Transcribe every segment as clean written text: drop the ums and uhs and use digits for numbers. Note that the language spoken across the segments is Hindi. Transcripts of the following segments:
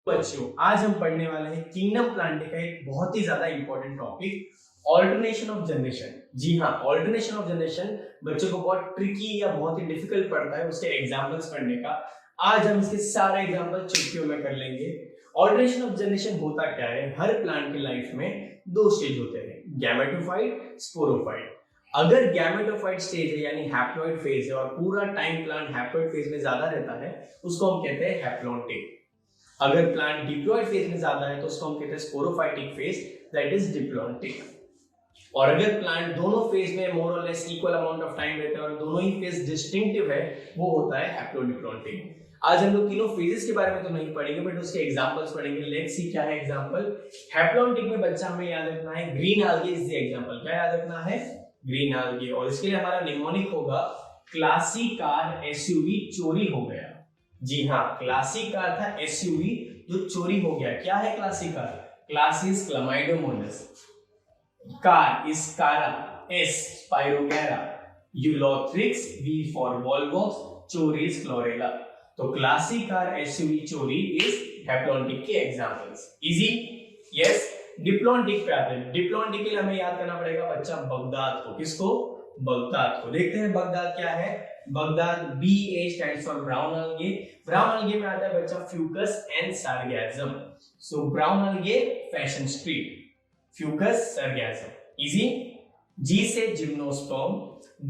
बच्चों, आज हम पढ़ने वाले हैं किंगडम प्लांटे का एक बहुत ही ज्यादा important topic, alternation of generation. जी हाँ, ऑल्टरनेशन ऑफ जनरेशन बच्चों को बहुत ट्रिकी या बहुत ही डिफिकल्ट पड़ता है उसके एग्जांपल्स पढ़ने का। आज हम इसके सारे एग्जांपल चुटकियों में कर लेंगे। ऑल्टरनेशन ऑफ जनरेशन होता क्या है? हर प्लांट की लाइफ में दो स्टेज होते हैं, गैमेटोफाइट, स्पोरोफाइट। अगर गैमेटोफाइट स्टेज है यानी हैप्लॉइड फेज है और पूरा टाइम प्लांट हैप्लॉइड फेज में ज्यादा रहता है, उसको हम कहते हैं हैप्लॉन्टिक। अगर प्लांट डिप्लॉइड फेज में ज्यादा है तो उसको हम कहते हैं sporophytic phase, that is diplontic. और अगर प्लांट दोनों फेज में मोर और less equal amount of time रहता है और दोनों ही फेज डिस्टिंक्टिव है, वो होता है हैप्लोडिप्लॉन्टिक। आज हम लोग तीनों फेजेस के बारे में तो नहीं पढ़ेंगे, बट उसके एग्जांपल्स पढ़ेंगे। लेट्स सी क्या है एग्जांपल। हैप्लॉन्टिक में बच्चा हमें याद रखना है ग्रीन आल्गे इज द एग्जांपल। क्या याद रखना है? ग्रीन आल्गे। और इसके लिए हमारा निमोनिक होगा क्लासिक कार एसयूवी चोरी हो गया। जी हाँ, क्लासिक कार था एसयूवी जो चोरी हो गया। क्या है classic car? Class is chlamydomonas, car is chara, S spirogyra, ulothrix, V for volvox, चोरी इज क्लोरेला। तो क्लासिक कार एसयूवी चोरी इज हैप्लॉन्टिक के एग्जांपल्स। इजी? यस। डिप्लॉन्टिक पे आते हैं। डिप्लॉन्टिक के लिए हमें याद करना पड़ेगा बच्चा बगदाद को। किसको? बगदाद को। देखते हैं बगदाद क्या है। Baghdad BA stands for brown algae। Brown algae में आता है बच्चा fucus and sargassum. So brown algae fashion street, fucus sargassum. Easy. G से जिम्नोस्पर्म,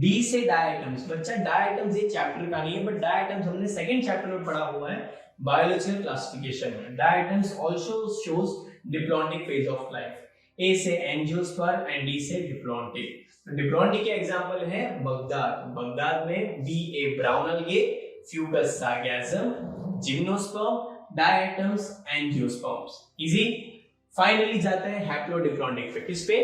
D से डायटम्स। बच्चा डायटम्स ये चैप्टर का नहीं है, बट डायटम्स हमने सेकंड चैप्टर में पढ़ा हुआ है बायोलॉजिकल क्लासिफिकेशन में। Diatoms also shows diplontic phase of life. A से एंजियोस्पर्म एंड D से डिप्लॉन्टिक। डिप्लॉन्टिक के एग्जांपल है बगदाद। बगदाद में BA brown algae, fucus sargassum, gymnosperm, diatoms, angiosperms. Easy. Finally जाते हैं हैप्लोडिप्लॉन्टिक पे। किस पे?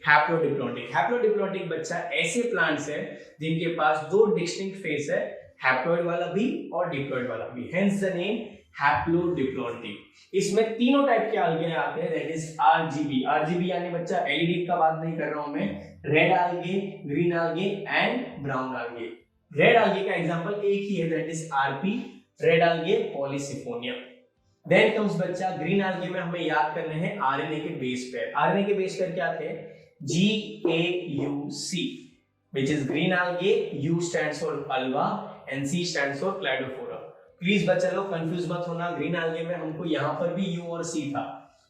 हैप्लोडिप्लॉन्टिक। हैप्लोडिप्लॉन्टिक बच्चा ऐसे प्लांट्स है जिनके पास दो डिस्टिंक्ट फेज है, हैप्लॉइड वाला भी और डिप्लॉइड वाला भी, हेंस द नेम हैप्लोडिप्लॉन्टिक। इसमें तीनों टाइप के algae आते हैं, दैट इज RGB। RGB यानी बच्चा LED का बात नहीं कर रहा हूं मैं, red algae, green algae and brown algae। Red algae का एग्जांपल एक ही है, that is RP, red algae polysiphonia. Then comes बच्चा ग्रीन algae में हमें याद करने हैं RNA के बेस पेयर। RNA के बेस पेयर क्या थे? GAUC, which is green algae, U stands for alga and C stands for cladophora। Please बच्चा लोग कंफ्यूज मत होना, ग्रीन algae में हमको यहाँ पर भी U और C था।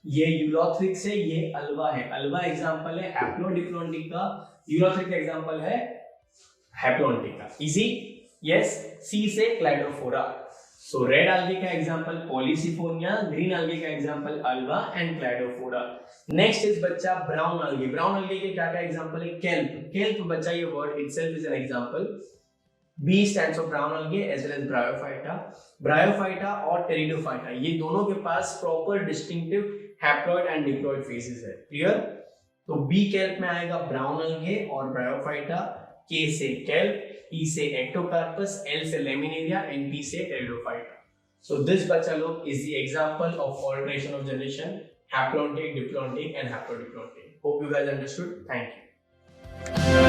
ये यूलोथ्रिक्स है, ये अल्वा है। अल्वा एग्जांपल है हैप्लोडिप्लॉन्टिक का, यूलोथ्रिक्स एग्जांपल है हैप्लॉन्टिक का। इजी? यस। C से क्लाइडोफोरा। सो रेड algae का एग्जांपल पॉलीसिफोनिया, ग्रीन algae का example ulva and cladophora. Next is बच्चा ब्राउन algae। ब्राउन algae के क्या क्या एग्जांपल है? केल्प। केल्प बच्चा ये word itself is an example. B stands for brown algae as well as bryophyta। bryophyta और pteridophyta ये दोनों के पास proper distinctive haploid and diploid phases है। क्लियर? तो B केल्प में आएगा ब्राउन algae और bryophyta, K से केल्प, E से एक्टोकार्पस, L से लेमिनेरिया एंड T से pteridophyta। So this बच्चा लोग is the example of alternation of generation, haplontic, diplontic and haplodiplontic। Hope you guys understood. Thank you।